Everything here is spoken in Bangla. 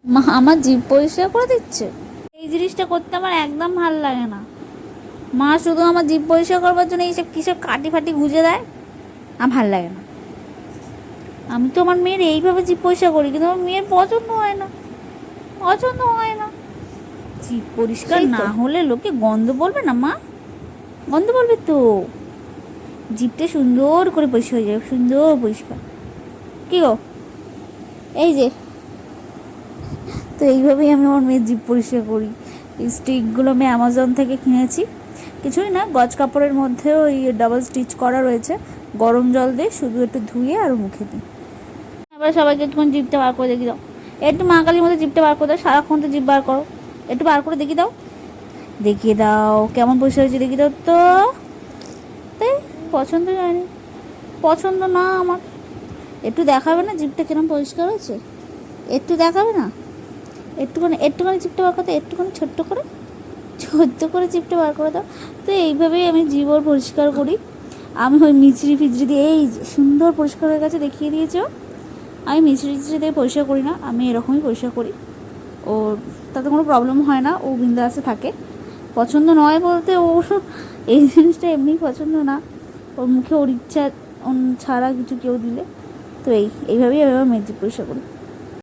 মা আমার জিভ পরিষ্কার করে দিচ্ছে। এই জিনিসটা করতে আমার একদম ভালো লাগে না। মা শুধু আমার জিভ পরিষ্কার করবার জন্য এইসব কিসব কাটি ফাটি গুঁজে দেয়, আমার ভাল লাগে না। আমি তো আমার মেয়ের এইভাবে জিভ পরিষ্কার করি, কিন্তু আমার মেয়ের পছন্দ হয় না, পছন্দ হয় না। জিভ পরিষ্কার না হলে লোকে গন্ধ বলবে না মা? গন্ধ বলবে তো। জিভটা সুন্দর করে পরিষ্কার হয়ে যাবে, সুন্দর পরিষ্কার। কি গো, এই যে, তো এইভাবেই আমি আমার মেয়ের জিভ পরিষ্কার করি। এই স্টিকগুলো আমি অ্যামাজন থেকে কিনেছি, কিছুই না, গজ কাপড়ের মধ্যে ওই ডাবল স্টিচ করা রয়েছে। গরম জল দিয়ে শুধু একটু ধুয়ে আর মুখে দিই। এবার সবাইকে একটুখানি জিভটা বার করে দেখিয়ে দাও, একটু মা কালীর মধ্যে জিভটা বার করে দাও, সারাক্ষণ তো জিভ বার করো, একটু বার করে দেখিয়ে দাও, দেখিয়ে দাও কেমন পরিষ্কার হয়েছে, দেখিয়ে দাও তো। তাই পছন্দ হয়নি, পছন্দ না আমার। একটু দেখাবে না জিভটা কিরম পরিষ্কার হয়েছে? একটু দেখাবে না? একটুখানি একটুখানি জিভটা বার করতে, একটুখানি ছোট্ট করে জিভটা বার করে দাও। তো এইভাবেই আমি জিভ ওর পরিষ্কার করি। আমি ওই মিচড়ি ফিচড়ি দিয়ে, এই সুন্দর পরিষ্কার হয়ে গেছে দেখিয়ে দিয়েছ, আমি মিচড়ি টিচড়ি দিয়ে পরিষ্কার করি না, আমি এরকমই পরিষ্কার করি। ওর তাতে কোনো প্রবলেম হয় না, ও বিন্দাসে থাকে। পছন্দ নয় বলতে, ও এই জিনিসটা এমনিই পছন্দ না, ওর মুখে ওর ইচ্ছা ছাড়া কিছু কেউ দিলে। তো এইভাবেই আমি আমার মেয়ের জিভ পরিষ্কার করি।